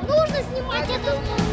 Нужно снимать это.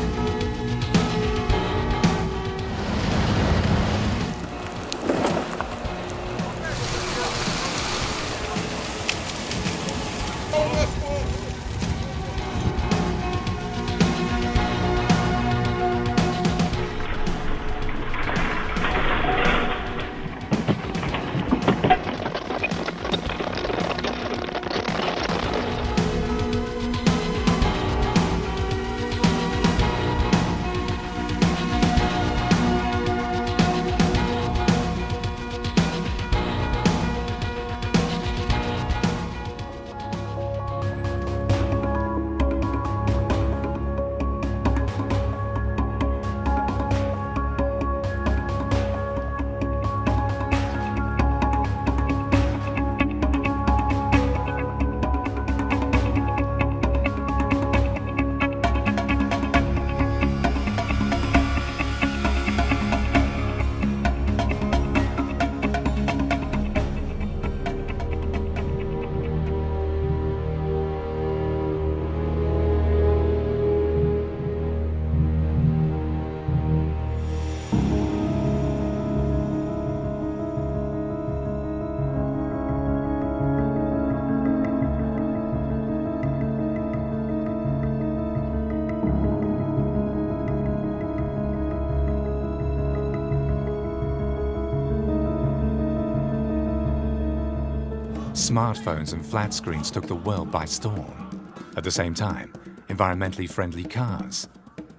smartphones and flat screens took the world by storm. At the same time, environmentally friendly cars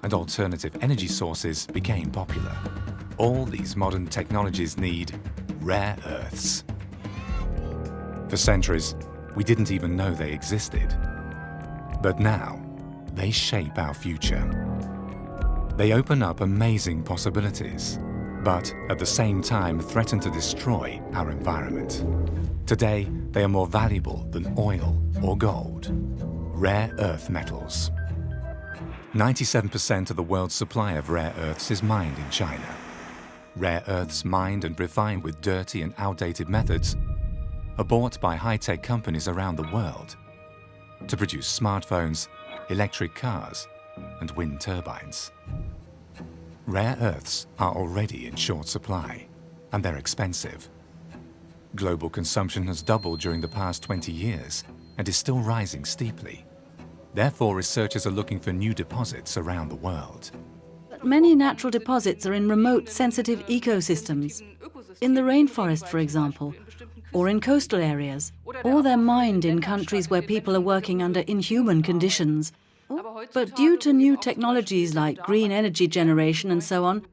and alternative energy sources became popular. All these modern technologies need rare earths. For centuries, we didn't even know they existed. But now, they shape our future. They open up amazing possibilities, but at the same time threaten to destroy our environment. Today, they are more valuable than oil or gold. Rare earth metals. 97% of the world's supply of rare earths is mined in China. Rare earths mined and refined with dirty and outdated methods are bought by high-tech companies around the world to produce smartphones, electric cars, and wind turbines. Rare earths are already in short supply, and they're expensive. Global consumption has doubled during the past 20 years and is still rising steeply. Therefore, researchers are looking for new deposits around the world. Many natural deposits are in remote, sensitive ecosystems. In the rainforest, for example, or in coastal areas, or they're mined in countries where people are working under inhuman conditions. But due to new technologies like green energy generation and so on,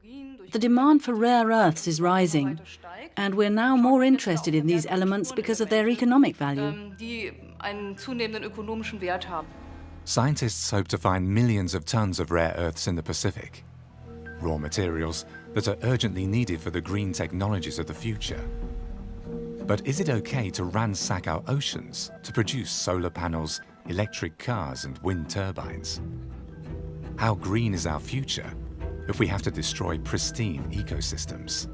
the demand for rare earths is rising, and we're now more interested in these elements because of their economic value. Scientists hope to find millions of tons of rare earths in the Pacific, raw materials that are urgently needed for the green technologies of the future. But is it okay to ransack our oceans to produce solar panels, electric cars, and wind turbines? How green is our future if we have to destroy pristine ecosystems?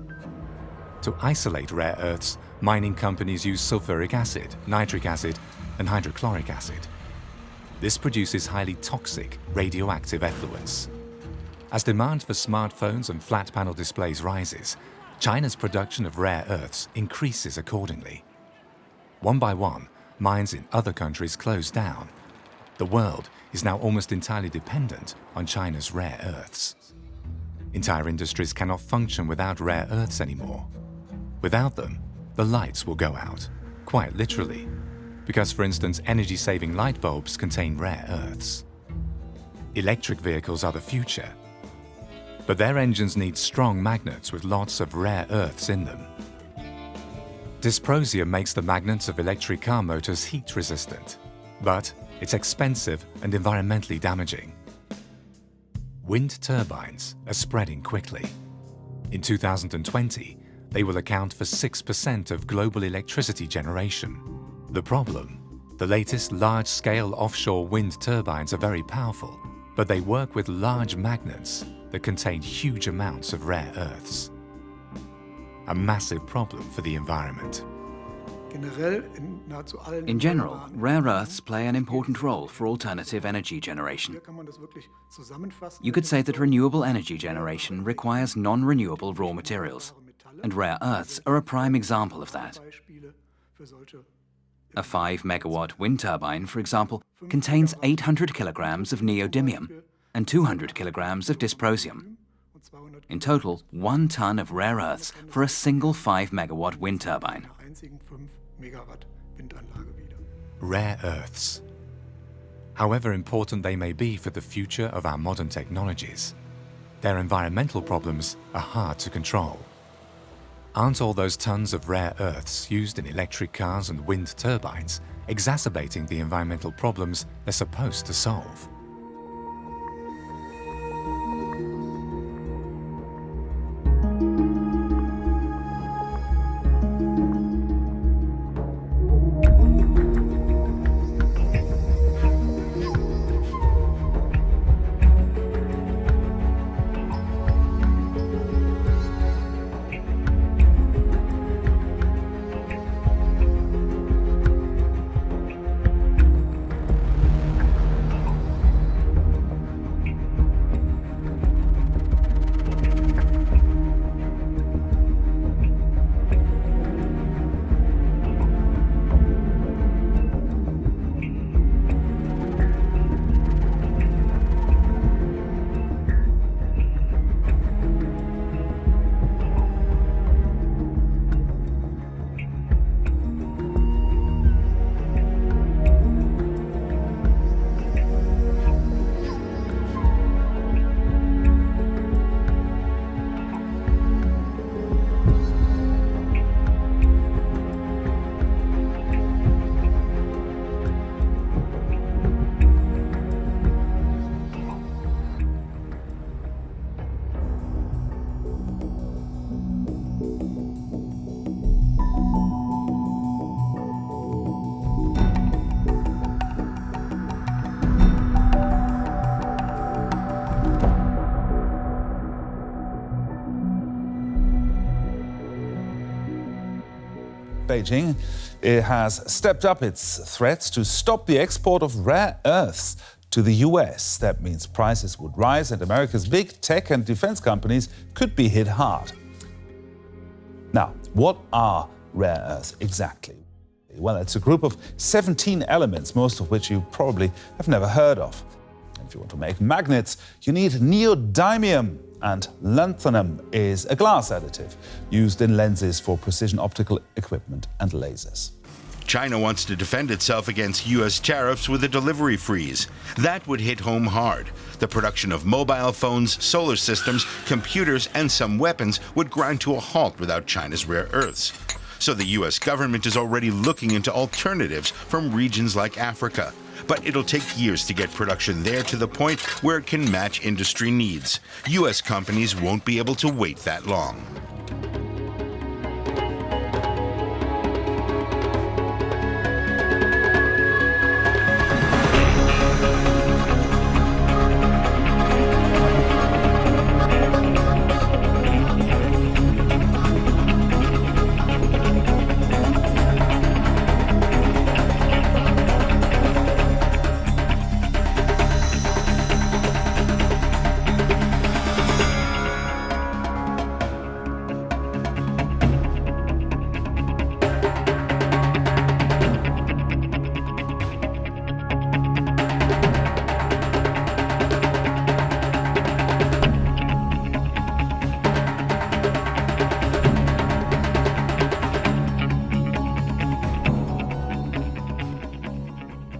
To isolate rare earths, mining companies use sulfuric acid, nitric acid, and hydrochloric acid. This produces highly toxic radioactive effluents. As demand for smartphones and flat panel displays rises, China's production of rare earths increases accordingly. One by one, mines in other countries close down. The world is now almost entirely dependent on China's rare earths. Entire industries cannot function without rare earths anymore. Without them, the lights will go out, quite literally, because, for instance, energy-saving light bulbs contain rare earths. Electric vehicles are the future, but their engines need strong magnets with lots of rare earths in them. Dysprosium makes the magnets of electric car motors heat-resistant, but it's expensive and environmentally damaging. Wind turbines are spreading quickly. In 2020, they will account for 6% of global electricity generation. The problem? The latest large-scale offshore wind turbines are very powerful, but they work with large magnets that contain huge amounts of rare earths. A massive problem for the environment. In general, rare earths play an important role for alternative energy generation. You could say that renewable energy generation requires non-renewable raw materials, and rare earths are a prime example of that. A 5-megawatt wind turbine, for example, contains 800 kilograms of neodymium and 200 kilograms of dysprosium. In total, 1 ton of rare earths for a single 5-megawatt wind turbine. Rare earths. However important they may be for the future of our modern technologies, their environmental problems are hard to control. Aren't all those tons of rare earths used in electric cars and wind turbines exacerbating the environmental problems they're supposed to solve? Beijing has stepped up its threats to stop the export of rare earths to the US. That means prices would rise and America's big tech and defense companies could be hit hard. Now, what are rare earths exactly? Well, it's a group of 17 elements, most of which you probably have never heard of. If you want to make magnets, you need neodymium, and lanthanum is a glass additive used in lenses for precision optical equipment and lasers. China wants to defend itself against U.S. tariffs with a delivery freeze. That would hit home hard. The production of mobile phones, solar systems, computers, and some weapons would grind to a halt without China's rare earths. So the U.S. government is already looking into alternatives from regions like Africa. But it'll take years to get production there to the point where it can match industry needs. U.S. companies won't be able to wait that long.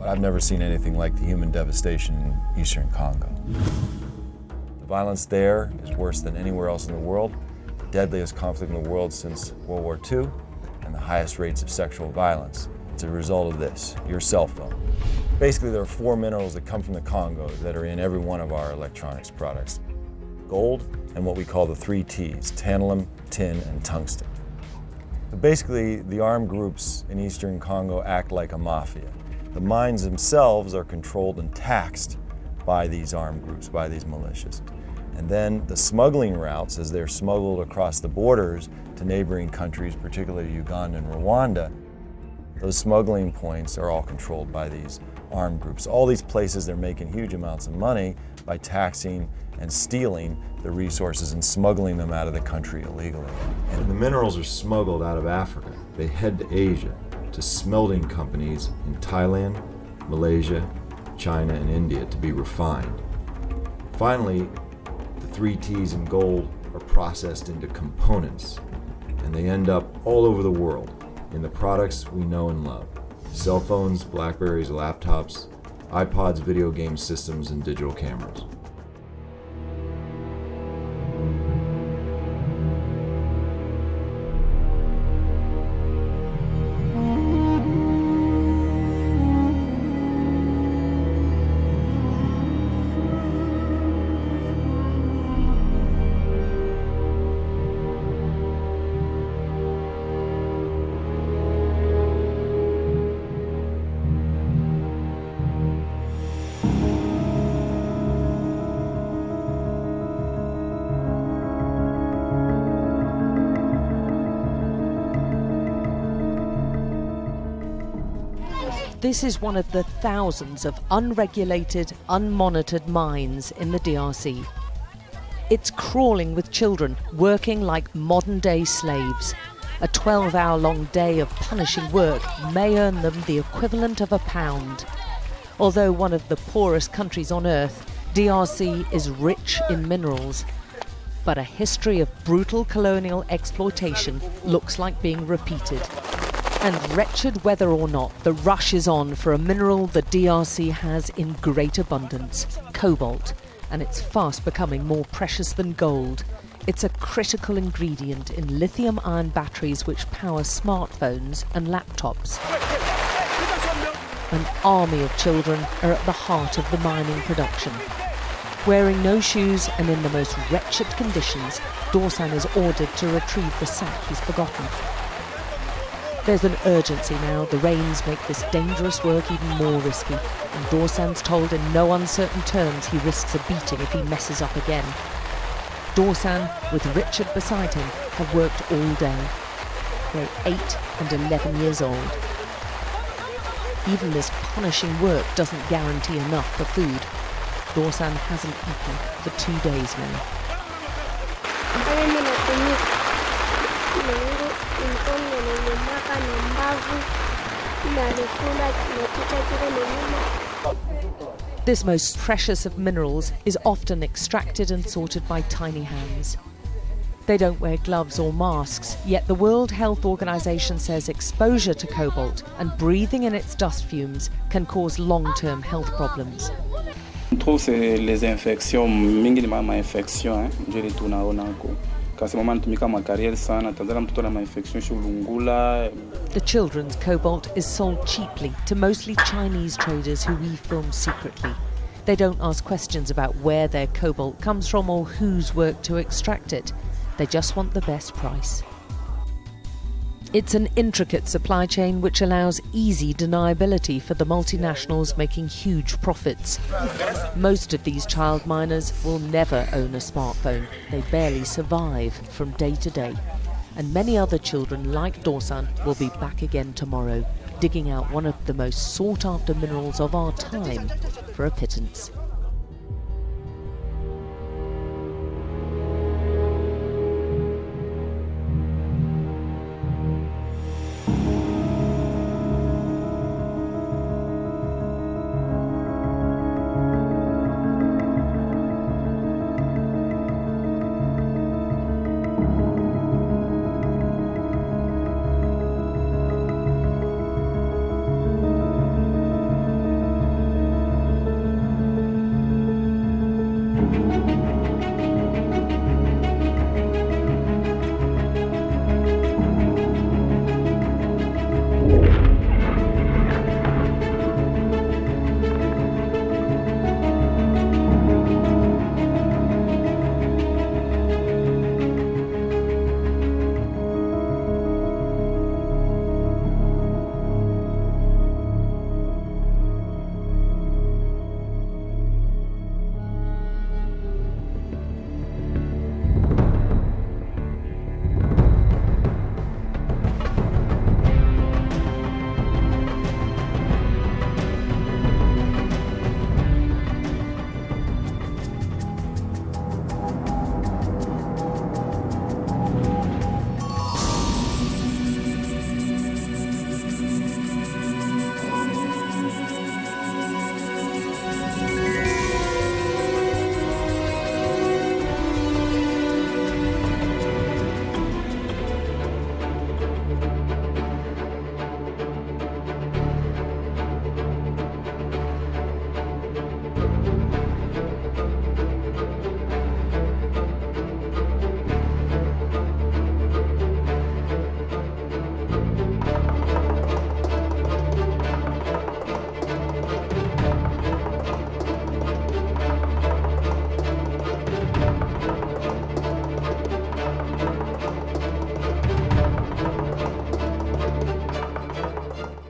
I've never seen anything like the human devastation in eastern Congo. The violence there is worse than anywhere else in the world, the deadliest conflict in the world since World War II, and the highest rates of sexual violence. It's a result of this, your cell phone. Basically, there are 4 minerals that come from the Congo that are in every one of our electronics products. Gold and what we call the 3 T's, tantalum, tin, and tungsten. So basically, the armed groups in eastern Congo act like a mafia. The mines themselves are controlled and taxed by these armed groups, by these militias. And then the smuggling routes, as they're smuggled across the borders to neighboring countries, particularly Uganda and Rwanda, those smuggling points are all controlled by these armed groups. All these places, they're making huge amounts of money by taxing and stealing the resources and smuggling them out of the country illegally. And the minerals are smuggled out of Africa. They head to Asia, to smelting companies in Thailand, Malaysia, China, and India to be refined. Finally, the 3 T's in gold are processed into components, and they end up all over the world in the products we know and love. Cell phones, Blackberries, laptops, iPods, video game systems, and digital cameras. This is one of the thousands of unregulated, unmonitored mines in the DRC. It's crawling with children, working like modern-day slaves. A 12-hour-long day of punishing work may earn them the equivalent of £1. Although one of the poorest countries on earth, DRC is rich in minerals. But a history of brutal colonial exploitation looks like being repeated. And wretched whether or not, the rush is on for a mineral the DRC has in great abundance, cobalt, and it's fast becoming more precious than gold. It's a critical ingredient in lithium-ion batteries which power smartphones and laptops. An army of children are at the heart of the mining production. Wearing no shoes and in the most wretched conditions, Dorsan is ordered to retrieve the sack he's forgotten. There's an urgency now. The rains make this dangerous work even more risky, and Dorsan's told in no uncertain terms he risks a beating if he messes up again. Dorsan, with Richard beside him, have worked all day. they're 8 and 11 years old. Even this punishing work doesn't guarantee enough for food. Dorsan hasn't eaten for 2 days now. This most precious of minerals is often extracted and sorted by tiny hands. They don't wear gloves or masks, yet the World Health Organization says exposure to cobalt and breathing in its dust fumes can cause long-term health problems. On trouve c'est les infections, mingi ni mama infection, ndio ile tunaona huko. Kasi mama anatumika makarieri sana, tazama mtoto na infection shulungula. The children's cobalt is sold cheaply to mostly Chinese traders who we film secretly. They don't ask questions about where their cobalt comes from or who's worked to extract it. They just want the best price. It's an intricate supply chain which allows easy deniability for the multinationals making huge profits. Most of these child miners will never own a smartphone. They barely survive from day to day. And many other children like Dorsan will be back again tomorrow, digging out one of the most sought-after minerals of our time for a pittance.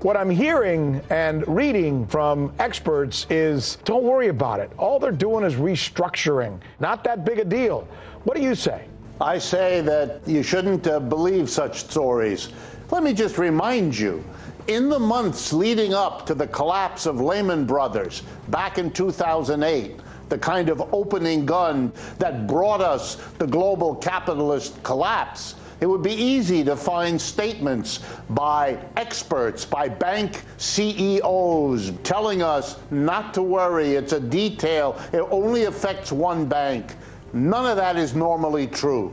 What I'm hearing and reading from experts is don't worry about it. All they're doing is restructuring. Not that big a deal. What do you say? I say that you shouldn't believe such stories. Let me just remind you, in the months leading up to the collapse of Lehman Brothers back in 2008, the kind of opening gun that brought us the global capitalist collapse, it would be easy to find statements by experts, by bank CEOs, telling us not to worry, it's a detail, it only affects one bank. None of that is normally true.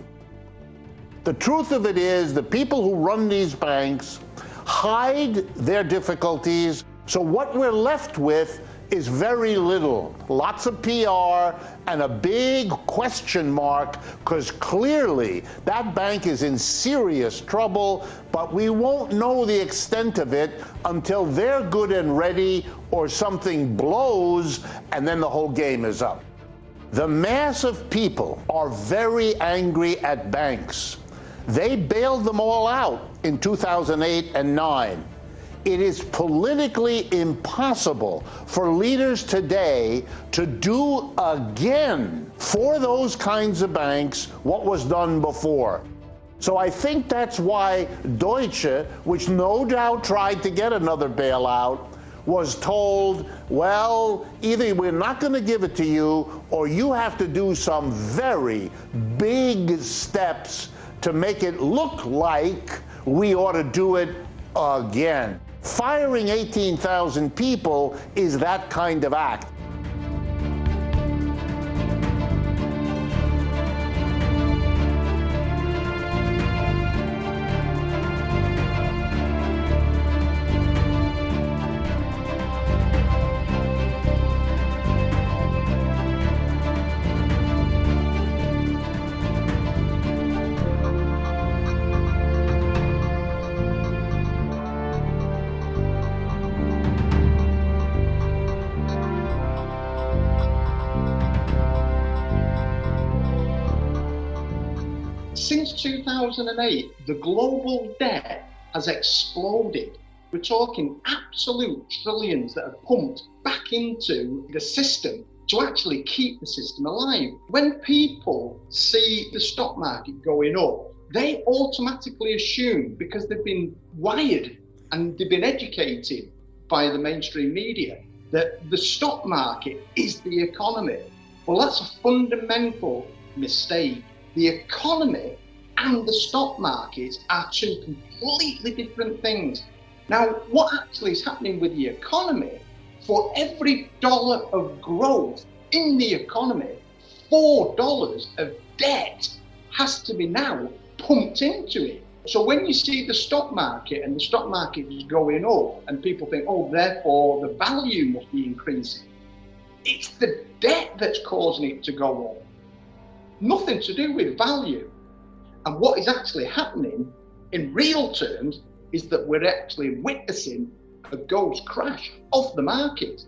The truth of it is the people who run these banks hide their difficulties, so what we're left with is very little. Lots of PR and a big question mark, because clearly that bank is in serious trouble, but we won't know the extent of it until they're good and ready or something blows and then the whole game is up. The mass of people are very angry at banks. They bailed them all out in 2008 and 9. It is politically impossible for leaders today to do again for those kinds of banks what was done before. So I think that's why Deutsche, which no doubt tried to get another bailout, was told, well, either we're not going to give it to you or you have to do some very big steps to make it look like we ought to do it again. Firing 18,000 people is that kind of act. Since 2008, the global debt has exploded. We're talking absolute trillions that are pumped back into the system to actually keep the system alive. When people see the stock market going up, they automatically assume, because they've been wired and they've been educated by the mainstream media, that the stock market is the economy. Well, that's a fundamental mistake. The economy and the stock market are two completely different things. Now, what actually is happening with the economy, for every dollar of growth in the economy, $4 of debt has to be now pumped into it. So when you see the stock market and the stock market is going up and people think, oh, therefore the value must be increasing, it's the debt that's causing it to go up. Nothing to do with value. And what is actually happening in real terms is that we're actually witnessing a ghost crash of the market.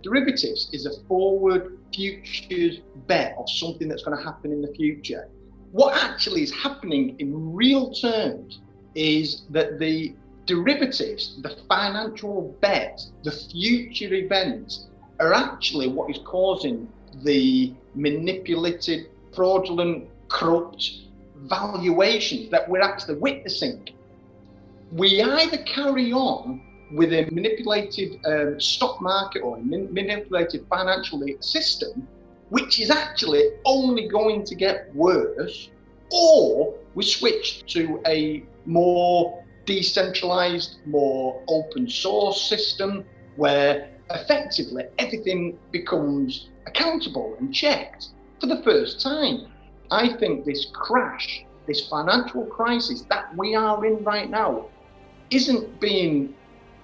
Derivatives is a forward futures bet of something that's going to happen in the future. What actually is happening in real terms is that the derivatives, the financial bets, the future events are actually what is causing the manipulated, fraudulent, corrupt valuations that we're actually witnessing. We either carry on with a manipulated stock market or a manipulated financial system, which is actually only going to get worse, or we switch to a more decentralized, more open source system where effectively everything becomes accountable and checked for the first time. I think this crash, this financial crisis that we are in right now, isn't being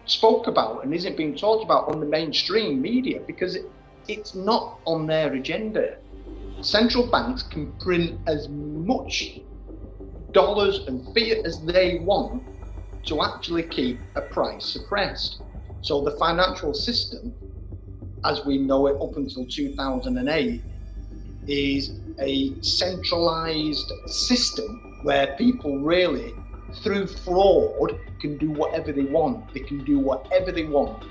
spoke about and isn't being talked about on the mainstream media because it's not on their agenda. Central banks can print as much dollars and fiat as they want to actually keep a price suppressed. So the financial system, as we know it up until 2008, is a centralized system where people really, through fraud, can do whatever they want. They can do whatever they want.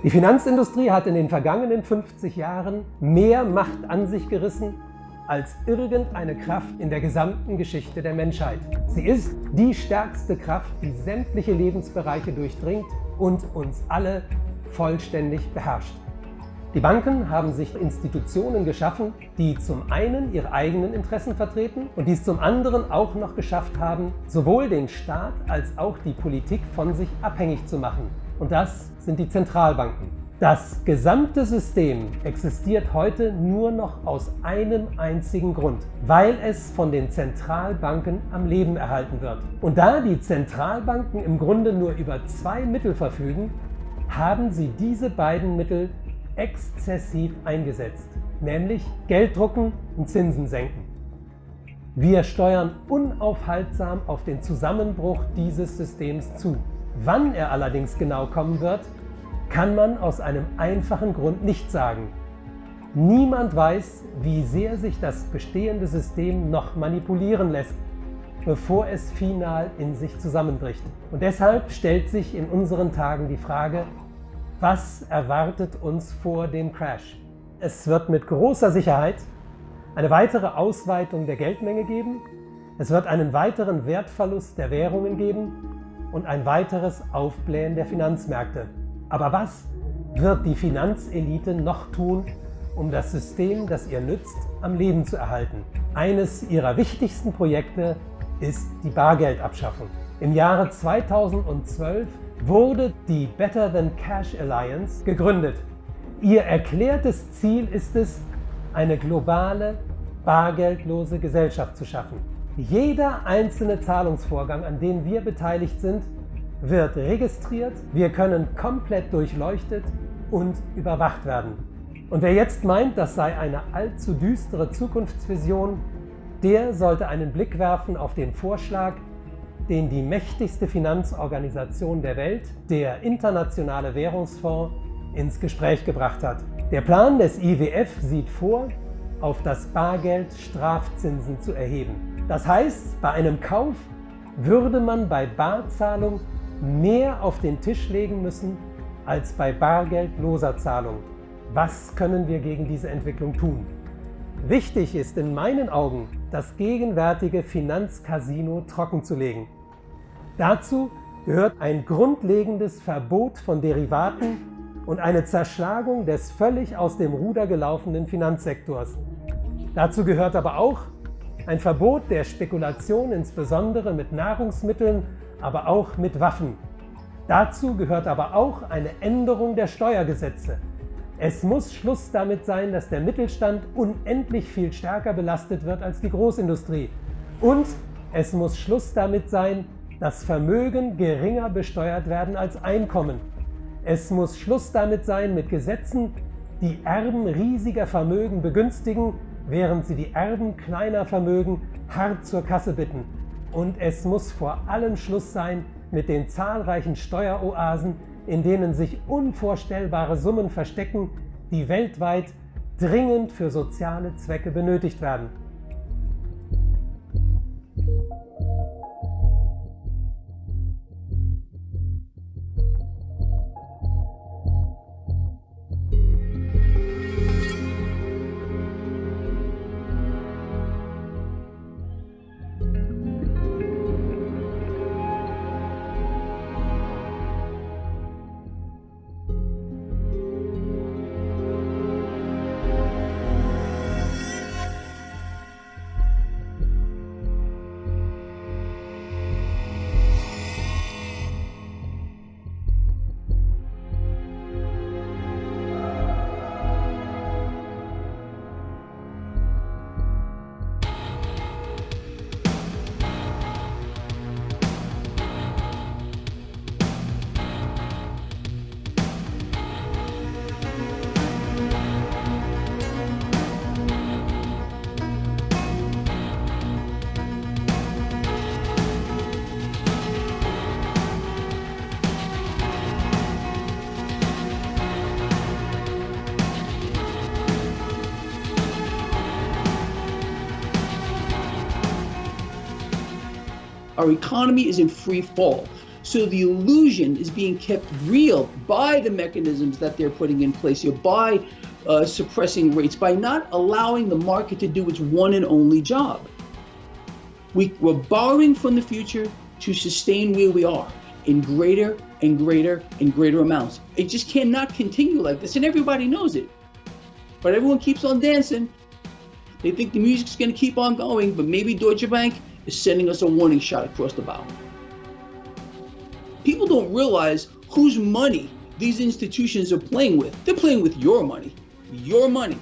Die Finanzindustrie hat in den vergangenen 50 Jahren mehr Macht an sich gerissen als irgendeine Kraft in der gesamten Geschichte der Menschheit. Sie ist die stärkste Kraft, die sämtliche Lebensbereiche durchdringt und uns alle vollständig beherrscht. Die Banken haben sich Institutionen geschaffen, die zum einen ihre eigenen Interessen vertreten und die es zum anderen auch noch geschafft haben, sowohl den Staat als auch die Politik von sich abhängig zu machen. Und das sind die Zentralbanken. Das gesamte System existiert heute nur noch aus einem einzigen Grund, weil es von den Zentralbanken am Leben erhalten wird. Und da die Zentralbanken im Grunde nur über zwei Mittel verfügen, haben sie diese beiden Mittel exzessiv eingesetzt. nämlich Geld drucken und Zinsen senken. Wir steuern unaufhaltsam auf den Zusammenbruch dieses Systems zu. Wann er allerdings genau kommen wird, kann man aus einem einfachen Grund nicht sagen. Niemand weiß, wie sehr sich das bestehende System noch manipulieren lässt, bevor es final in sich zusammenbricht. Und deshalb stellt sich in unseren Tagen die Frage, was erwartet uns vor dem Crash? Es wird mit großer Sicherheit eine weitere Ausweitung der Geldmenge geben, es wird einen weiteren Wertverlust der Währungen geben und ein weiteres Aufblähen der Finanzmärkte. Aber was wird die Finanzelite noch tun, um das System, das ihr nützt, am Leben zu erhalten? Eines ihrer wichtigsten Projekte ist die Bargeldabschaffung. Im Jahre 2012 wurde die Better Than Cash Alliance gegründet. Ihr erklärtes Ziel ist es, eine globale, bargeldlose Gesellschaft zu schaffen. Jeder einzelne Zahlungsvorgang, an dem wir beteiligt sind, wird registriert, wir können komplett durchleuchtet und überwacht werden. Und wer jetzt meint, das sei eine allzu düstere Zukunftsvision, der sollte einen Blick werfen auf den Vorschlag, den die mächtigste Finanzorganisation der Welt, der Internationale Währungsfonds, ins Gespräch gebracht hat. Der Plan des IWF sieht vor, auf das Bargeld Strafzinsen zu erheben. Das heißt, bei einem Kauf würde man bei Barzahlung mehr auf den Tisch legen müssen als bei bargeldloser Zahlung. Was können wir gegen diese Entwicklung tun? Wichtig ist in meinen Augen, das gegenwärtige Finanzcasino trockenzulegen. Dazu gehört ein grundlegendes Verbot von Derivaten und eine Zerschlagung des völlig aus dem Ruder gelaufenen Finanzsektors. Dazu gehört aber auch ein Verbot der Spekulation, insbesondere mit Nahrungsmitteln, aber auch mit Waffen. Dazu gehört aber auch eine Änderung der Steuergesetze. Es muss Schluss damit sein, dass der Mittelstand unendlich viel stärker belastet wird als die Großindustrie. Und es muss Schluss damit sein, dass Vermögen geringer besteuert werden als Einkommen. Es muss Schluss damit sein mit Gesetzen, die Erben riesiger Vermögen begünstigen, während sie die Erben kleiner Vermögen hart zur Kasse bitten. Und es muss vor allem Schluss sein mit den zahlreichen Steueroasen, in denen sich unvorstellbare Summen verstecken, die weltweit dringend für soziale Zwecke benötigt werden. Our economy is in free fall. So the illusion is being kept real by the mechanisms that they're putting in place here, by suppressing rates, by not allowing the market to do its one and only job. We're borrowing from the future to sustain where we are in greater and greater and greater amounts. It just cannot continue like this, and everybody knows it. But everyone keeps on dancing. They think the music's going to keep on going, but maybe Deutsche Bank is sending us a warning shot across the bow. People don't realize whose money these institutions are playing with. They're playing with your money. Your money.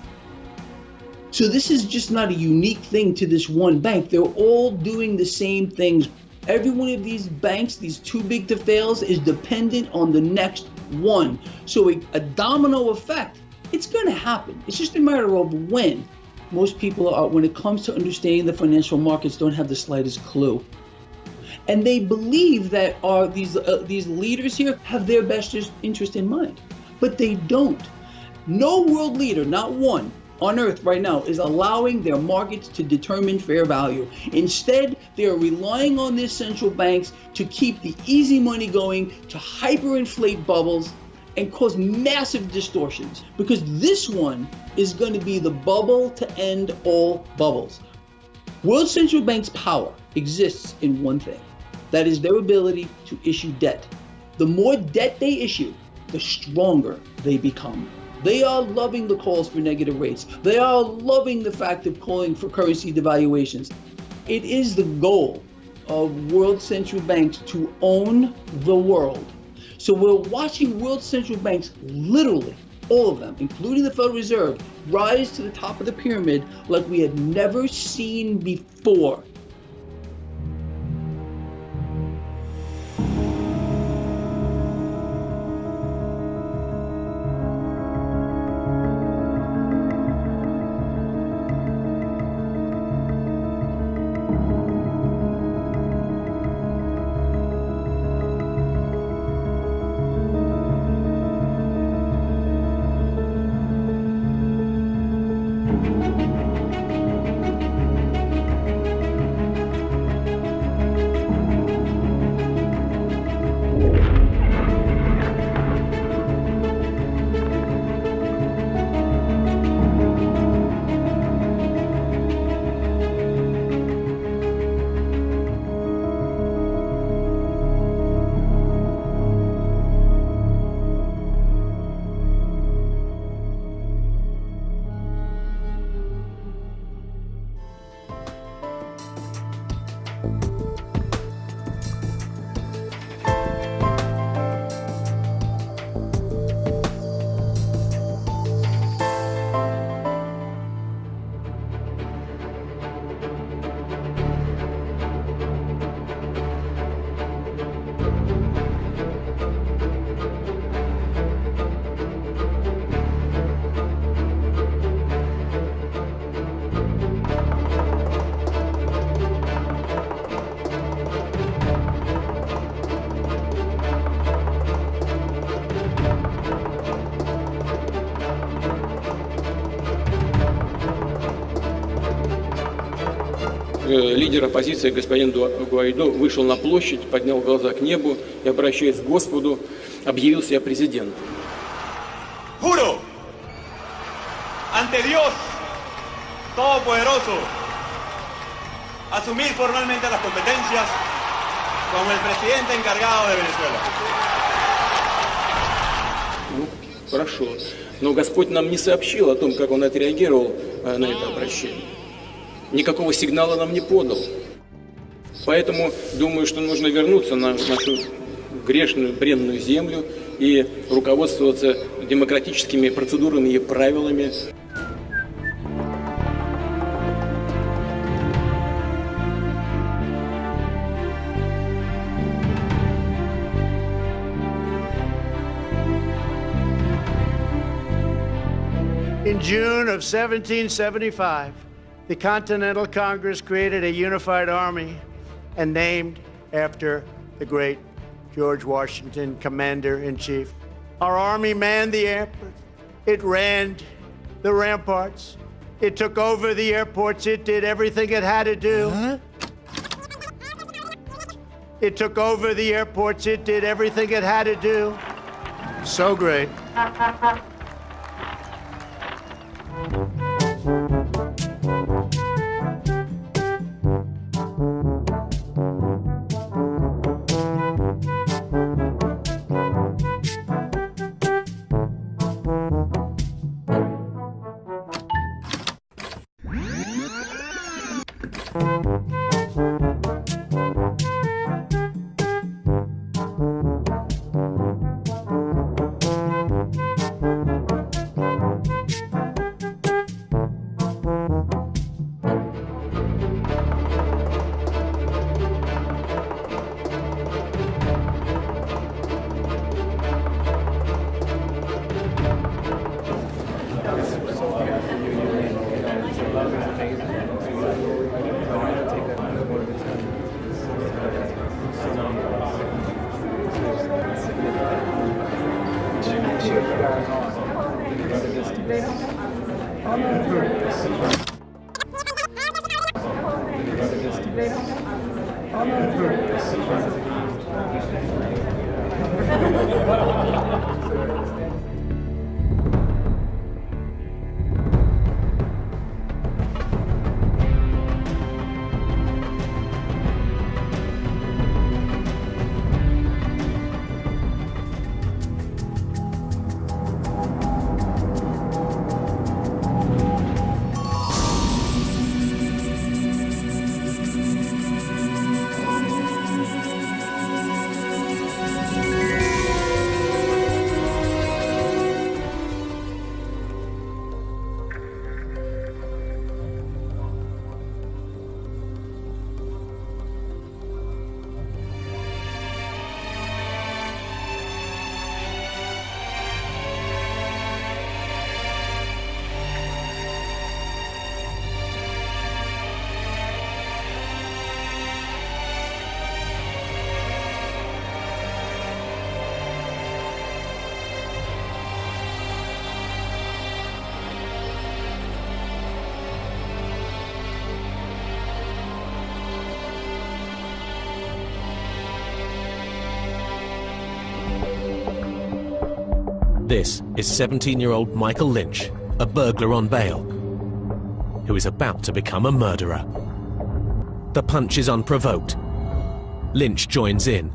So this is just not a unique thing to this one bank. They're all doing the same things. Every one of these banks, these too big to fails, is dependent on the next one. So a domino effect It's going to happen. It's just a matter of when. Most people are, when it comes to understanding the financial markets, don't have the slightest clue. And they believe that these leaders here have their best interest in mind, but they don't. No world leader, not one, on earth right now is allowing their markets to determine fair value. Instead, they are relying on their central banks to keep the easy money going, to hyperinflate bubbles and cause massive distortions, because this one is going to be the bubble to end all bubbles. World central banks' power exists in one thing. That is their ability to issue debt. The more debt they issue, the stronger they become. They are loving the calls for negative rates. They are loving the fact of calling for currency devaluations. It is the goal of world central banks to own the world. So we're watching world central banks, literally all of them, including the Federal Reserve, rise to the top of the pyramid like we had never seen before. Лидер оппозиции господин Гуайдо вышел на площадь, поднял глаза к небу и, обращаясь к Господу, объявил себя президентом. Juro ante Dios Todopoderoso asumir formalmente las competencias como el presidente encargado de Venezuela. Ну, хорошо. Но Господь нам не сообщил о том, как Он отреагировал на это обращение. Никакого сигнала нам не подал. Поэтому думаю, что нужно вернуться на нашу грешную, бренную землю и руководствоваться демократическими процедурами и правилами. In June of 1775, the Continental Congress created a unified army and named after the great George Washington, Commander-in-Chief. Our army manned the airport. It ran the ramparts. It took over the airports. It did everything it had to do. It took over the airports. It did everything it had to do. So great. This is 17-year-old Michael Lynch, a burglar on bail, who is about to become a murderer. The punch is unprovoked. Lynch joins in,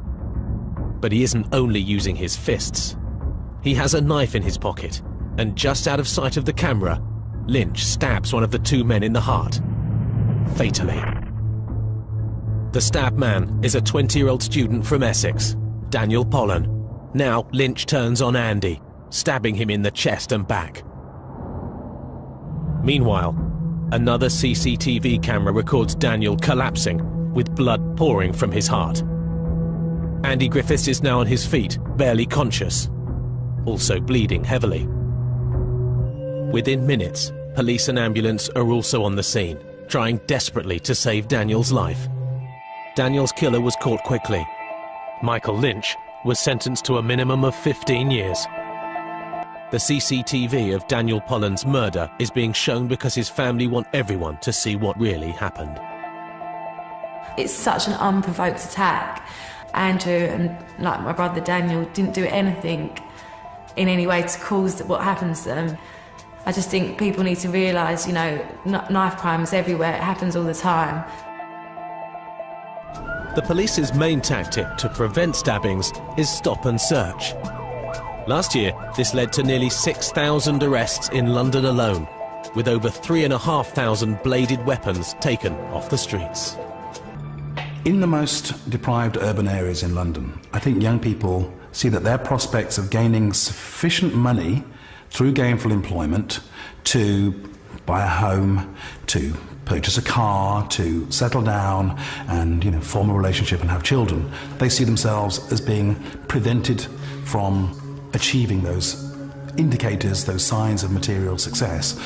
but he isn't only using his fists. He has a knife in his pocket, and just out of sight of the camera, Lynch stabs one of the two men in the heart, fatally. The stabbed man is a 20-year-old student from Essex, Daniel Pollan. Now Lynch turns on Andy, stabbing him in the chest and back. Meanwhile, another CCTV camera records Daniel collapsing, with blood pouring from his heart. Andy Griffiths is now on his feet, barely conscious, also bleeding heavily. Within minutes, police and ambulance are also on the scene, trying desperately to save Daniel's life. Daniel's killer was caught quickly. Michael Lynch was sentenced to a minimum of 15 years. The CCTV of Daniel Pollan's murder is being shown because his family want everyone to see what really happened. It's such an unprovoked attack. Andrew and like my brother Daniel didn't do anything in any way to cause what happens to them. I just think people need to realise, you know, knife crime is everywhere, it happens all the time. The police's main tactic to prevent stabbings is stop and search. Last year, this led to nearly 6,000 arrests in London alone, with over 3,500 bladed weapons taken off the streets. In the most deprived urban areas in London, I think young people see that their prospects of gaining sufficient money through gainful employment to buy a home, to purchase a car, to settle down and, form a relationship and have children, they see themselves as being prevented from achieving those indicators, those signs of material success.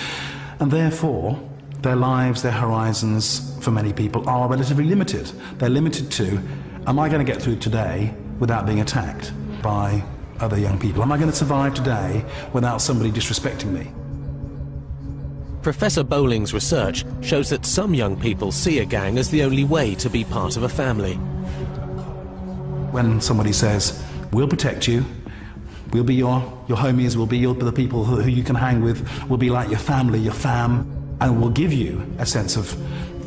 And therefore, their lives, their horizons, for many people, are relatively limited. They're limited to, am I going to get through today without being attacked by other young people? Am I going to survive today without somebody disrespecting me? Professor Bowling's research shows that some young people see a gang as the only way to be part of a family. When somebody says, we'll protect you, we'll be your homies, we'll be the people who you can hang with, we'll be like your family, your fam, and we'll give you a sense of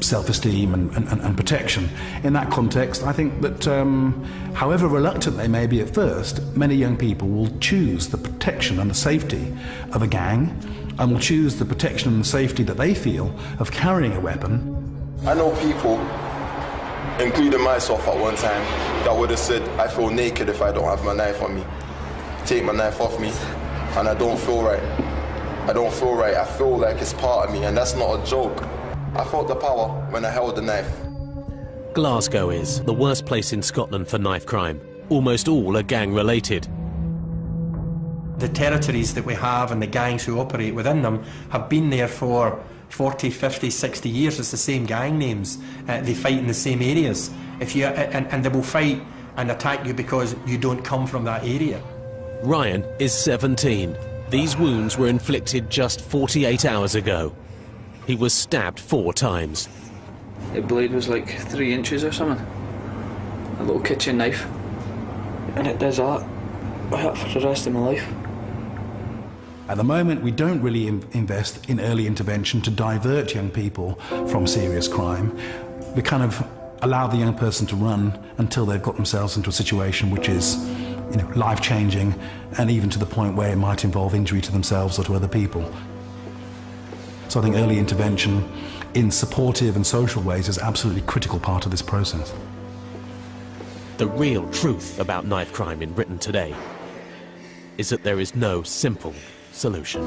self-esteem and protection. In that context, I think that however reluctant they may be at first, many young people will choose the protection and the safety of a gang, and will choose the protection and safety that they feel of carrying a weapon. I know people, including myself at one time, that would have said, I feel naked if I don't have my knife on me. Take my knife off me, and I don't feel right. I don't feel right. I feel like it's part of me, and that's not a joke. I felt the power when I held the knife. Glasgow is the worst place in Scotland for knife crime. Almost all are gang-related. The territories that we have and the gangs who operate within them have been there for 40, 50, 60 years. It's the same gang names. They fight in the same areas. And they will fight and attack you because you don't come from that area. Ryan is 17. These wounds were inflicted just 48 hours ago. He was stabbed 4 times. The blade was like 3 inches or something. A little kitchen knife. And it does that. I had it for the rest of my life. At the moment, we don't really invest in early intervention to divert young people from serious crime. We kind of allow the young person to run until they've got themselves into a situation which is, life-changing, and even to the point where it might involve injury to themselves or to other people. So I think early intervention in supportive and social ways is absolutely critical part of this process. The real truth about knife crime in Britain today is that there is no simple solution.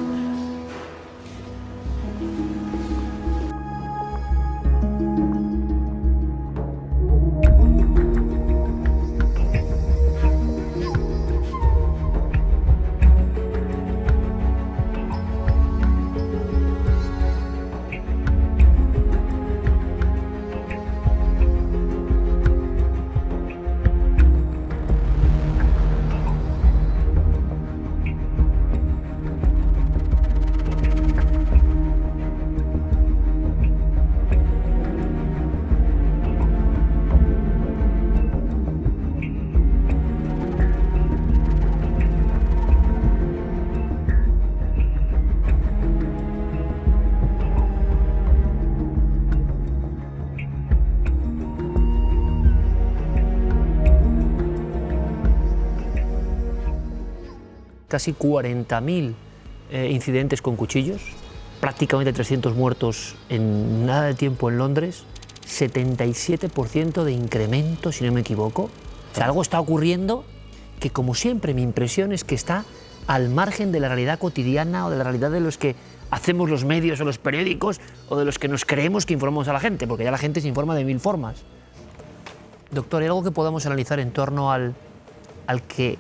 Casi 40.000 incidentes con cuchillos, prácticamente 300 muertos en nada de tiempo en Londres, 77% de incremento, si no me equivoco. O sea, algo está ocurriendo que, como siempre, mi impresión es que está al margen de la realidad cotidiana o de la realidad de los que hacemos los medios o los periódicos o de los que nos creemos que informamos a la gente, porque ya la gente se informa de 1000 formas. Doctor, ¿hay algo que podamos analizar en torno al que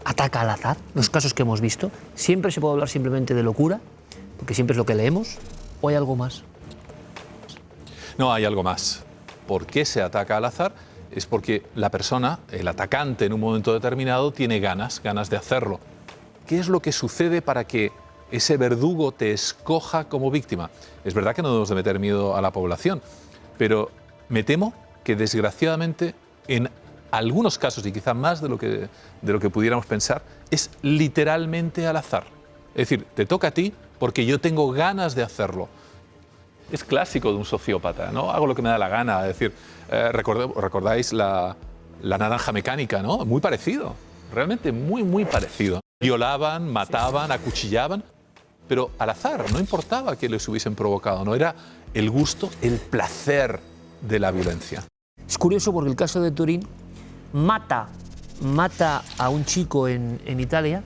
ataca al azar, los casos que hemos visto? ¿Siempre se puede hablar simplemente de locura, porque siempre es lo que leemos, o hay algo más? No, hay algo más. ¿Por qué se ataca al azar? Es porque la persona, el atacante en un momento determinado, tiene ganas de hacerlo. ¿Qué es lo que sucede para que ese verdugo te escoja como víctima? Es verdad que no debemos de meter miedo a la población, pero me temo que desgraciadamente en algunos casos, y quizá más de lo que pudiéramos pensar, es literalmente al azar. Es decir, te toca a ti porque yo tengo ganas de hacerlo. Es clásico de un sociópata, ¿no? Hago lo que me da la gana. Es decir, recordáis la naranja mecánica, ¿no? Muy parecido, realmente muy parecido. Violaban, mataban, acuchillaban, pero al azar, no importaba que les hubiesen provocado, no era el gusto, el placer de la violencia. Es curioso porque el caso de Turín mata a un chico en Italia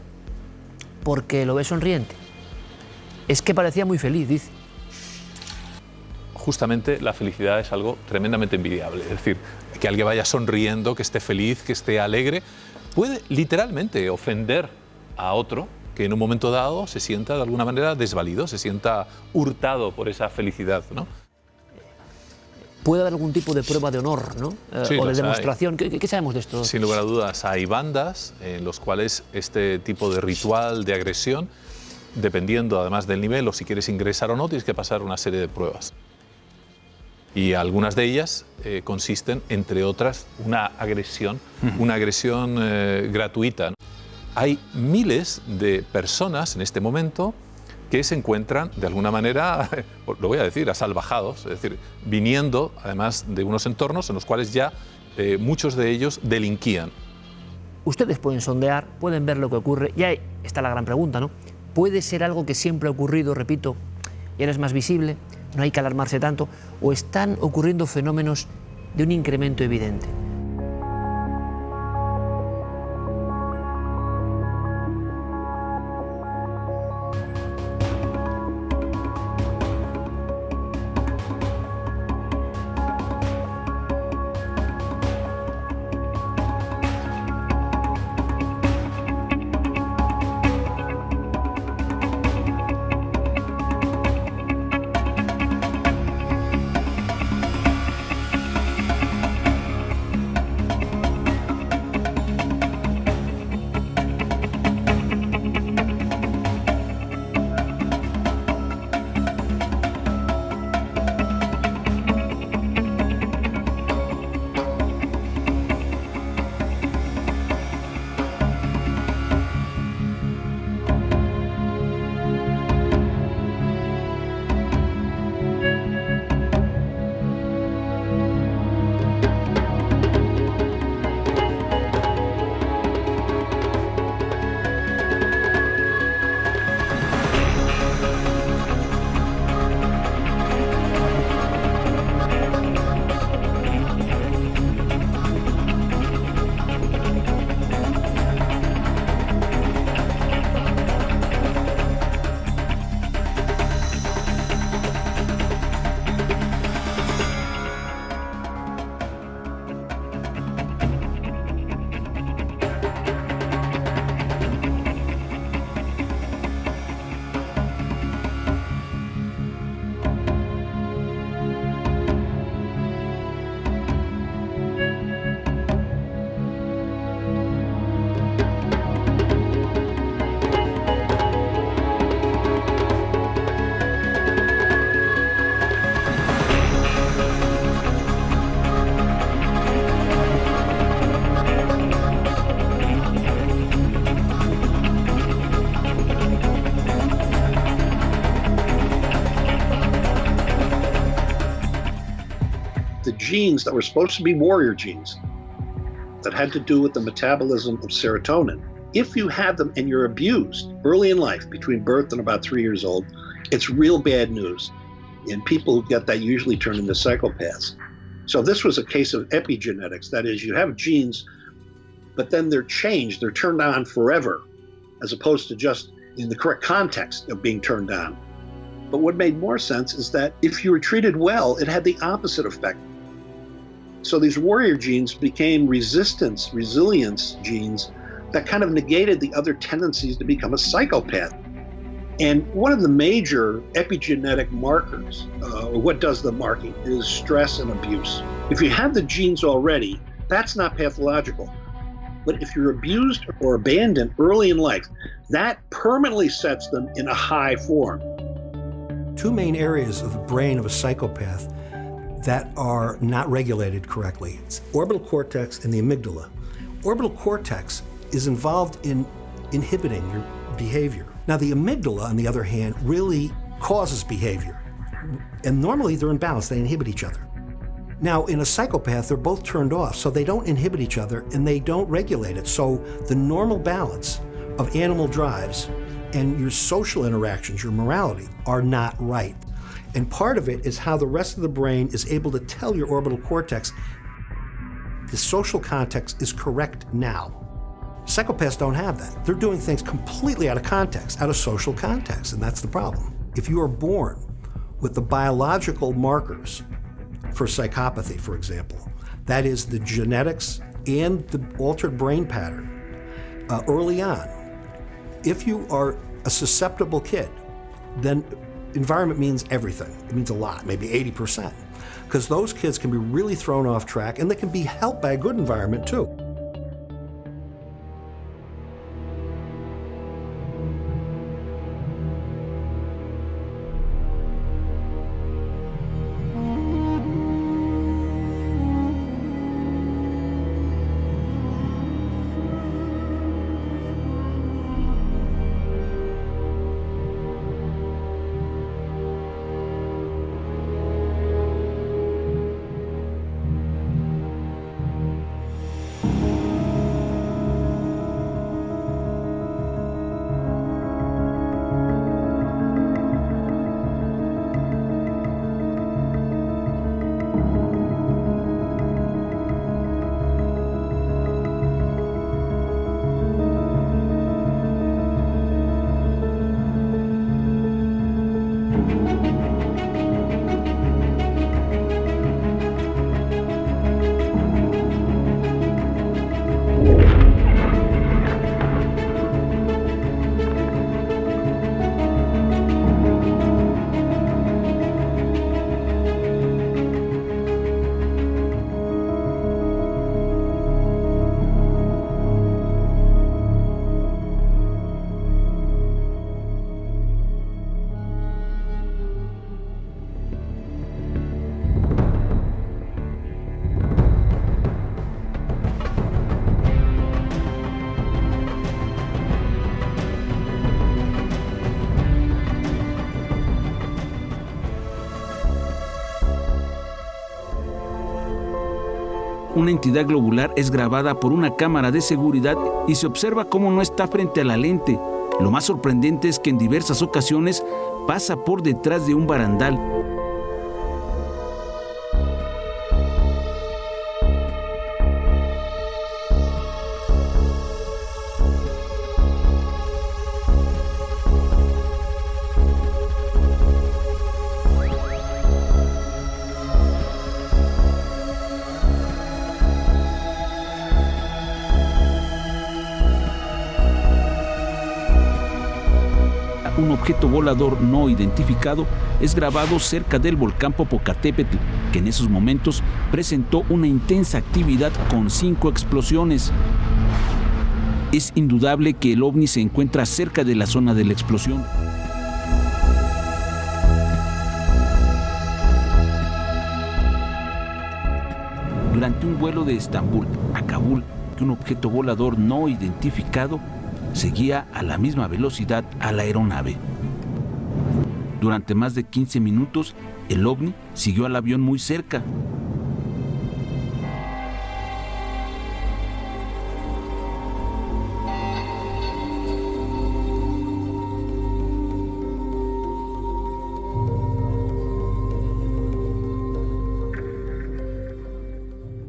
porque lo ve sonriente. Es que parecía muy feliz, dice. Justamente la felicidad es algo tremendamente envidiable. Es decir, que alguien vaya sonriendo, que esté feliz, que esté alegre, puede literalmente ofender a otro que en un momento dado se sienta de alguna manera desvalido, se sienta hurtado por esa felicidad, ¿no? Puede haber algún tipo de prueba de honor, ¿no? Sí, o de demostración. ¿Qué sabemos de esto? Sin lugar a dudas, hay bandas en los cuales este tipo de ritual de agresión, dependiendo además del nivel o si quieres ingresar o no, tienes que pasar una serie de pruebas. Y algunas de ellas consisten, entre otras, una agresión gratuita, ¿no? Hay miles de personas en este momento que se encuentran, de alguna manera, lo voy a decir, asalvajados, es decir, viniendo, además, de unos entornos en los cuales ya muchos de ellos delinquían. Ustedes pueden sondear, pueden ver lo que ocurre, y ahí está la gran pregunta, ¿no? ¿Puede ser algo que siempre ha ocurrido, repito, y ahora es más visible, no hay que alarmarse tanto, o están ocurriendo fenómenos de un incremento evidente? genes that were supposed to be warrior genes that had to do with the metabolism of serotonin. If you have them and you're abused early in life, between birth and about 3 years old, it's real bad news. And people who get that usually turn into psychopaths. So this was a case of epigenetics. That is, you have genes, but then they're changed, they're turned on forever, as opposed to just in the correct context of being turned on. But what made more sense is that if you were treated well, it had the opposite effect. So these warrior genes became resilience genes that kind of negated the other tendencies to become a psychopath. And one of the major epigenetic markers, or what does the marking, is stress and abuse. If you have the genes already, that's not pathological. But if you're abused or abandoned early in life, that permanently sets them in a high form. Two main areas of the brain of a psychopath that are not regulated correctly. It's orbital cortex and the amygdala. Orbital cortex is involved in inhibiting your behavior. Now, the amygdala, on the other hand, really causes behavior. And normally they're in balance, they inhibit each other. Now, in a psychopath, they're both turned off, so they don't inhibit each other and they don't regulate it. So the normal balance of animal drives and your social interactions, your morality, are not right. And part of it is how the rest of the brain is able to tell your orbital cortex the social context is correct now. Psychopaths don't have that. They're doing things completely out of context, out of social context, and that's the problem. If you are born with the biological markers for psychopathy, for example, that is the genetics and the altered brain pattern early on, if you are a susceptible kid, then environment means everything. It means a lot, maybe 80%, because those kids can be really thrown off track and they can be helped by a good environment too. Una entidad globular es grabada por una cámara de seguridad y se observa cómo no está frente a la lente. Lo más sorprendente es que en diversas ocasiones pasa por detrás de un barandal. Un objeto volador no identificado es grabado cerca del volcán Popocatépetl, que en esos momentos presentó una intensa actividad con 5 explosiones. Es indudable que el ovni se encuentra cerca de la zona de la explosión. Durante un vuelo de Estambul a Kabul, un objeto volador no identificado seguía a la misma velocidad a la aeronave. Durante más de 15 minutos, el ovni siguió al avión muy cerca.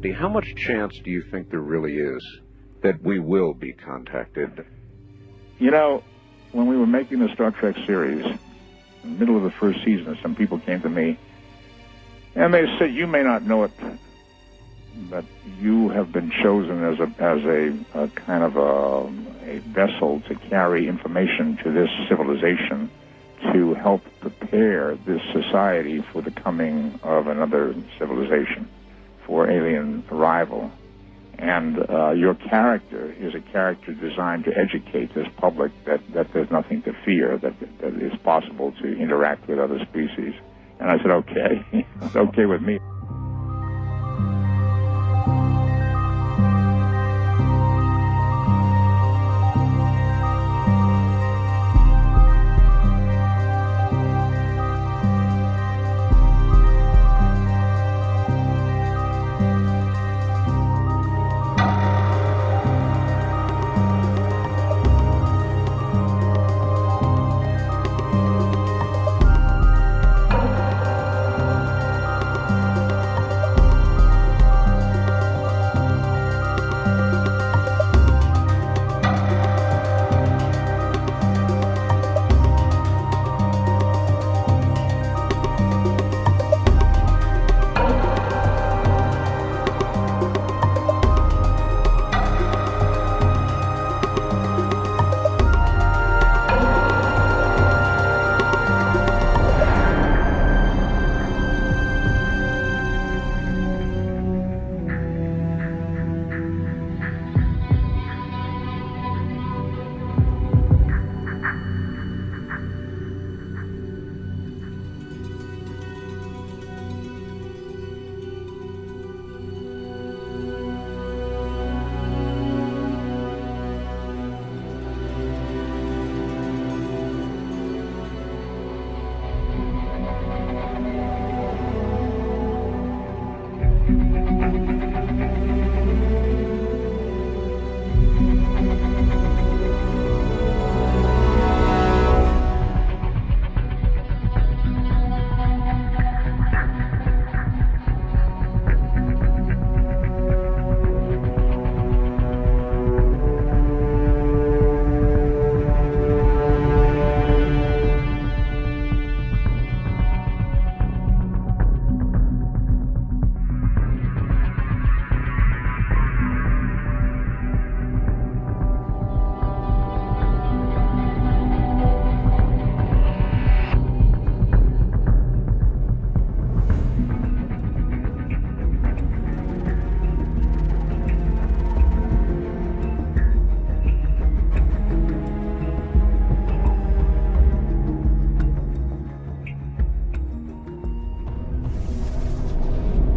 possibility, how much chance do you think there really is that we will be contacted? You know, when we were making the Star Trek series, in the middle of the first season, some people came to me and they said, "You may not know it, but you have been chosen as a kind of a vessel to carry information to this civilization to help prepare this society for the coming of another civilization, for alien arrival. And your character is a character designed to educate this public that there's nothing to fear, that it's possible to interact with other species." And I said, okay, it's okay with me.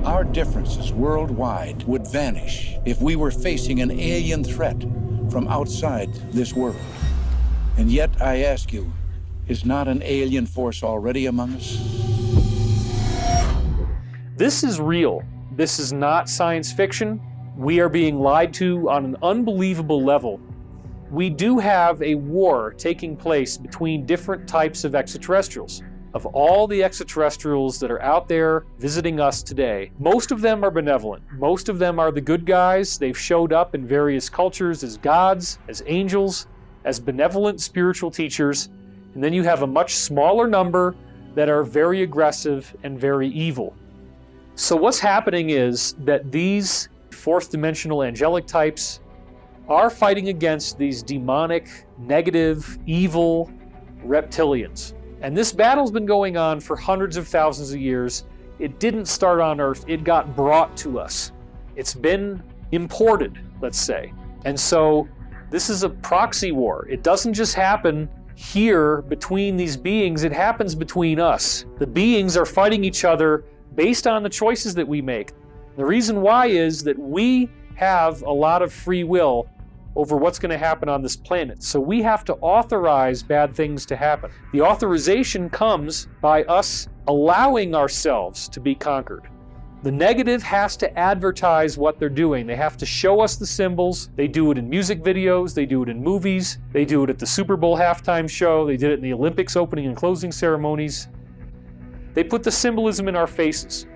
Our differences worldwide would vanish if we were facing an alien threat from outside this world. And yet, I ask you, is not an alien force already among us? This is real. This is not science fiction. We are being lied to on an unbelievable level. We do have a war taking place between different types of extraterrestrials. Of all the extraterrestrials that are out there visiting us today, most of them are benevolent. Most of them are the good guys. They've showed up in various cultures as gods, as angels, as benevolent spiritual teachers. And then you have a much smaller number that are very aggressive and very evil. So what's happening is that these fourth dimensional angelic types are fighting against these demonic, negative, evil reptilians. And this battle's been going on for hundreds of thousands of years. It didn't start on Earth, it got brought to us. It's been imported, let's say. And so this is a proxy war. It doesn't just happen here between these beings, it happens between us. The beings are fighting each other based on the choices that we make. The reason why is that we have a lot of free will over what's going to happen on this planet. So we have to authorize bad things to happen. The authorization comes by us allowing ourselves to be conquered. The negative has to advertise what they're doing. They have to show us the symbols. They do it in music videos, they do it in movies, they do it at the Super Bowl halftime show, they did it in the Olympics opening and closing ceremonies. They put the symbolism in our faces.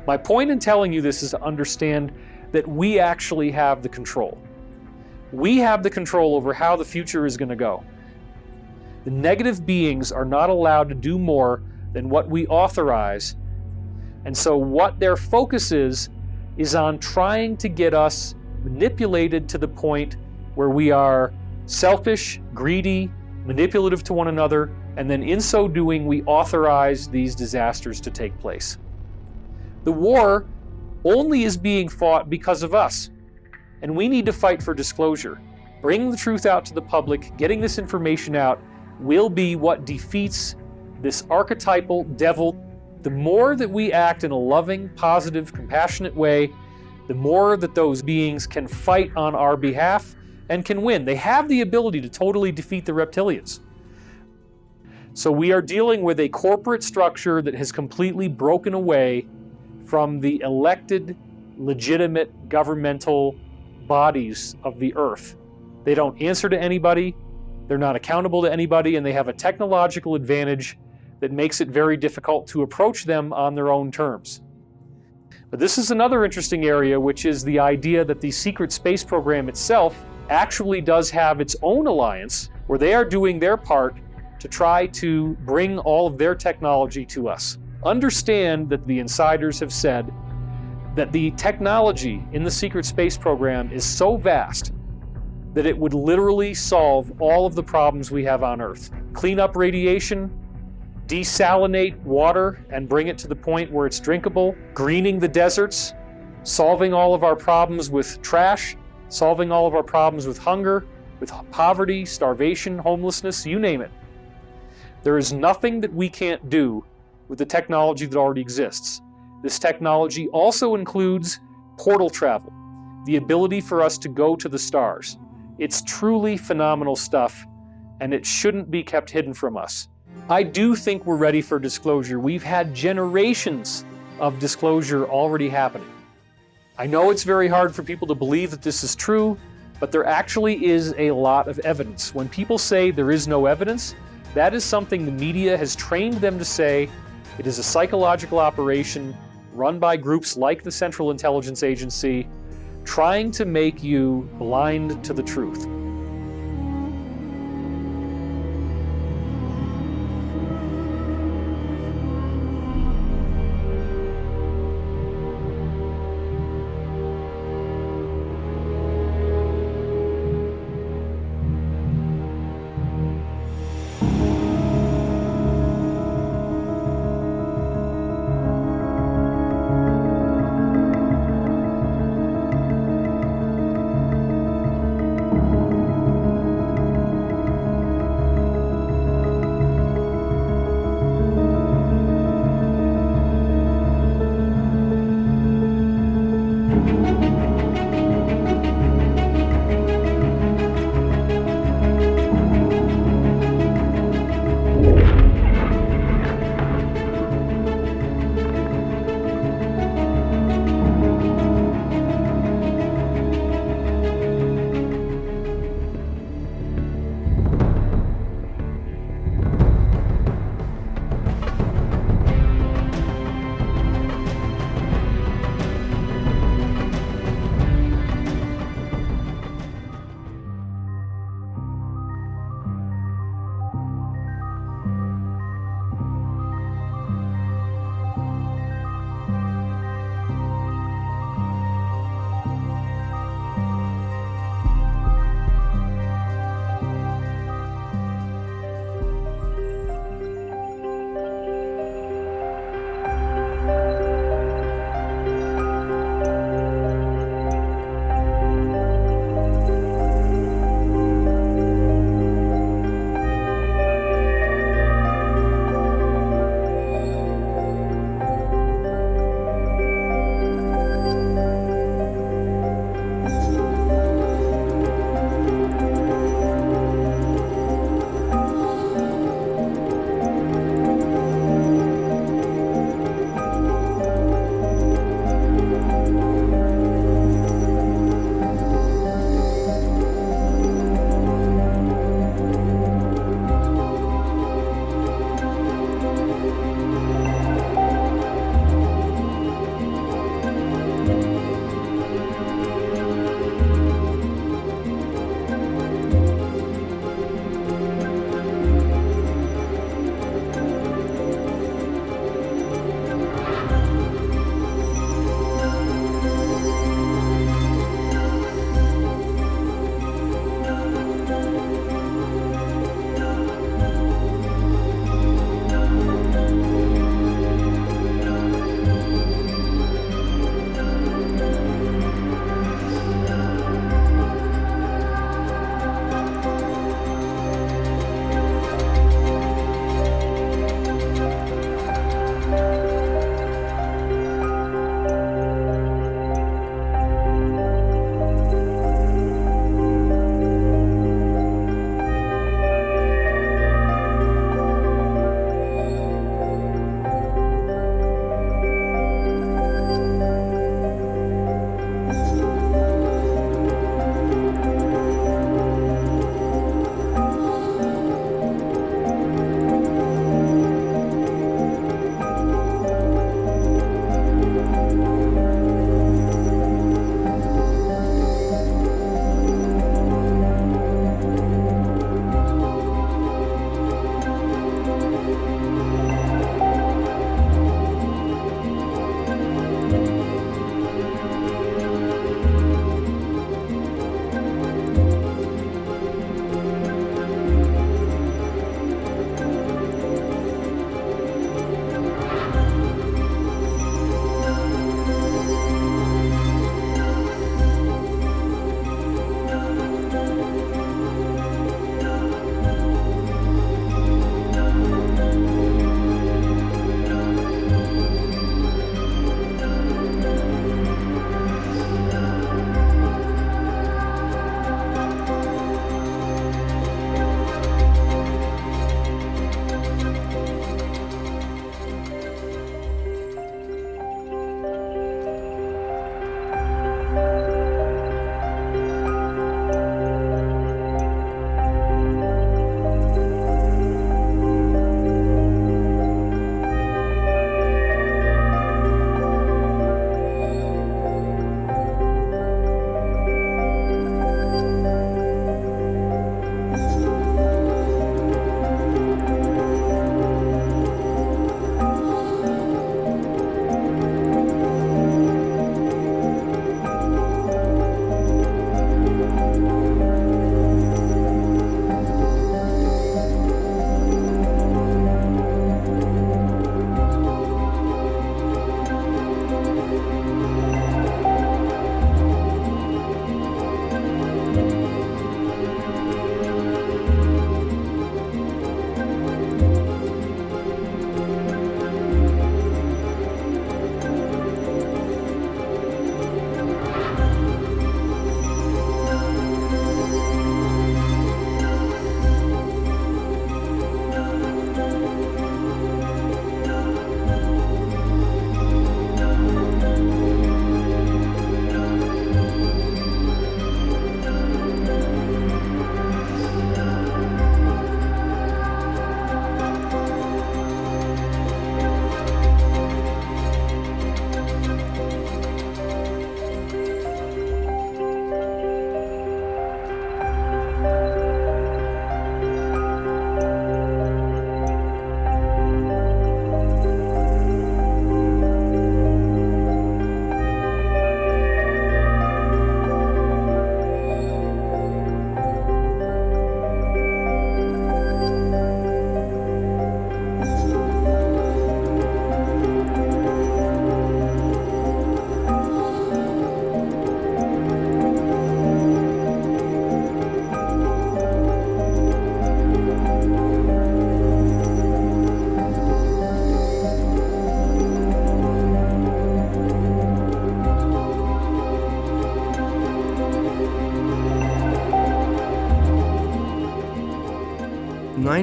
My point in telling you this is to understand that we actually have the control. We have the control over how the future is going to go. The negative beings are not allowed to do more than what we authorize. And so what their focus is on trying to get us manipulated to the point where we are selfish, greedy, manipulative to one another, and then in so doing we authorize these disasters to take place. The war only is being fought because of us, and we need to fight for disclosure. Bringing the truth out to the public, getting this information out, will be what defeats this archetypal devil. The more that we act in a loving, positive, compassionate way, the more that those beings can fight on our behalf and can win. They have the ability to totally defeat the reptilians. So we are dealing with a corporate structure that has completely broken away from the elected, legitimate governmental bodies of the earth. They don't answer to anybody, they're not accountable to anybody, and they have a technological advantage that makes it very difficult to approach them on their own terms. But this is another interesting area, which is the idea that the secret space program itself actually does have its own alliance, where they are doing their part to try to bring all of their technology to us. Understand that the insiders have said that the technology in the secret space program is so vast that it would literally solve all of the problems we have on Earth. Clean up radiation, desalinate water and bring it to the point where it's drinkable, greening the deserts, solving all of our problems with trash, solving all of our problems with hunger, with poverty, starvation, homelessness, you name it. There is nothing that we can't do with the technology that already exists. This technology also includes portal travel, the ability for us to go to the stars. It's truly phenomenal stuff, and it shouldn't be kept hidden from us. I do think we're ready for disclosure. We've had generations of disclosure already happening. I know it's very hard for people to believe that this is true, but there actually is a lot of evidence. When people say there is no evidence, that is something the media has trained them to say. It is a psychological operation run by groups like the Central Intelligence Agency, trying to make you blind to the truth.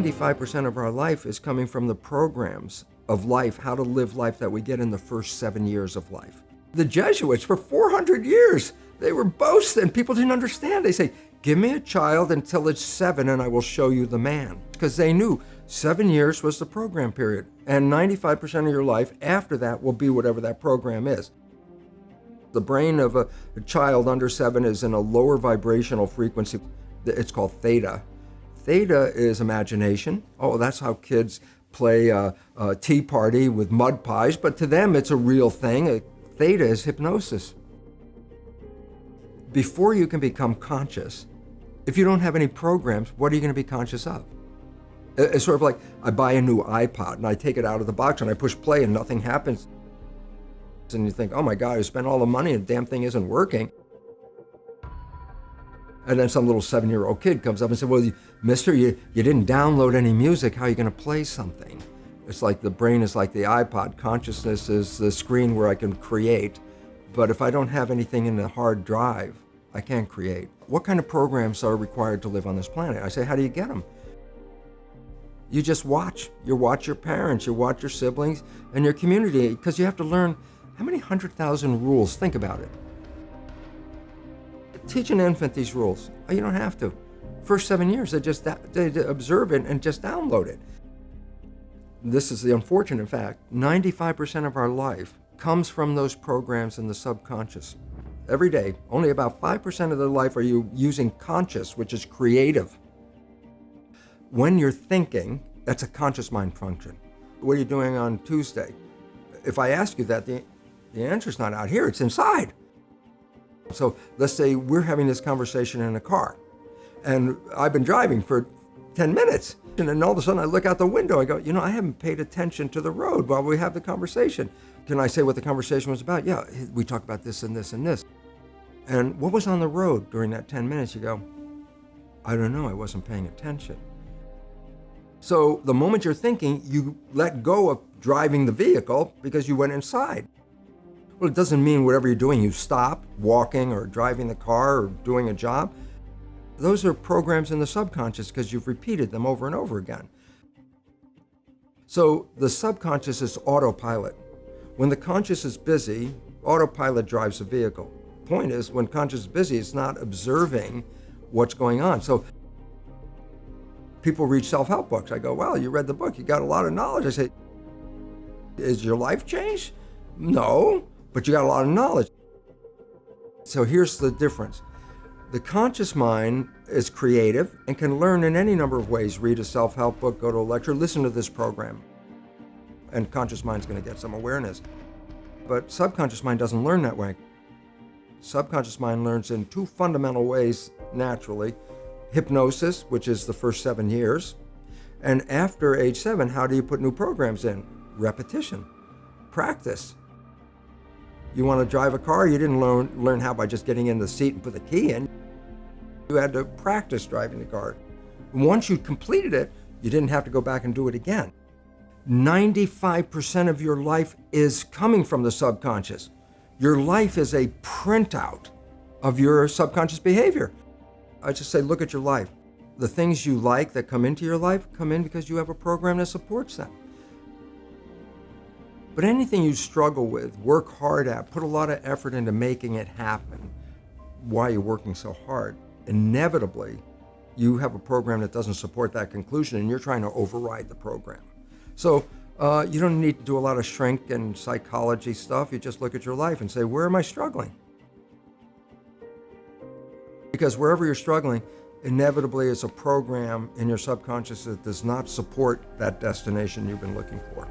95% of our life is coming from the programs of life, how to live life that we get in the first 7 years of life. The Jesuits, for 400 years, they were boasting. People didn't understand. They say, give me a child until it's 7 and I will show you the man. Because they knew 7 years was the program period. And 95% of your life after that will be whatever that program is. The brain of a child under 7 is in a lower vibrational frequency. It's called theta. Theta is imagination. Oh, that's how kids play a tea party with mud pies, but to them it's a real thing. Theta is hypnosis. Before you can become conscious, if you don't have any programs, what are you going to be conscious of? It's sort of like I buy a new iPod and I take it out of the box and I push play and nothing happens. And you think, oh my God, I spent all the money and the damn thing isn't working. And then some little 7-year-old kid comes up and says, well, mister, you didn't download any music. How are you going to play something? It's like the brain is like the iPod. Consciousness is the screen where I can create. But if I don't have anything in the hard drive, I can't create. What kind of programs are required to live on this planet? I say, how do you get them? You just watch. You watch your parents, you watch your siblings, and your community, because you have to learn how many 100,000 rules. Think about it. Teach an infant these rules. Oh, you don't have to. First 7 years, they observe it and just download it. This is the unfortunate fact. 95% of our life comes from those programs in the subconscious. Every day, only about 5% of their life are you using conscious, which is creative. When you're thinking, that's a conscious mind function. What are you doing on Tuesday? If I ask you that, the answer's not out here, it's inside. So let's say we're having this conversation in a car, and I've been driving for 10 minutes, and then all of a sudden I look out the window, I go, I haven't paid attention to the road while we have the conversation. Can I say what the conversation was about? Yeah, we talked about this and this and this. And what was on the road during that 10 minutes? You go, I don't know, I wasn't paying attention. So the moment you're thinking, you let go of driving the vehicle because you went inside. Well, it doesn't mean whatever you're doing, you stop walking or driving the car or doing a job. Those are programs in the subconscious because you've repeated them over and over again. So the subconscious is autopilot. When the conscious is busy, autopilot drives the vehicle. Point is, when conscious is busy, it's not observing what's going on. So people read self-help books. I go, well, you read the book, you got a lot of knowledge. I say, is your life changed? No, but you got a lot of knowledge. So here's the difference. The conscious mind is creative and can learn in any number of ways. Read a self-help book, go to a lecture, listen to this program. And conscious mind's going to get some awareness. But subconscious mind doesn't learn that way. Subconscious mind learns in two fundamental ways naturally. Hypnosis, which is the first 7 years. And after age 7, how do you put new programs in? Repetition, practice. You want to drive a car, you didn't learn how by just getting in the seat and put the key in. You had to practice driving the car. And once you completed it, you didn't have to go back and do it again. 95% of your life is coming from the subconscious. Your life is a printout of your subconscious behavior. I just say, look at your life. The things you like that come into your life come in because you have a program that supports them. But anything you struggle with, work hard at, put a lot of effort into making it happen, why you're working so hard, inevitably, you have a program that doesn't support that conclusion and you're trying to override the program. So you don't need to do a lot of shrink and psychology stuff. You just look at your life and say, where am I struggling? Because wherever you're struggling, inevitably it's a program in your subconscious that does not support that destination you've been looking for.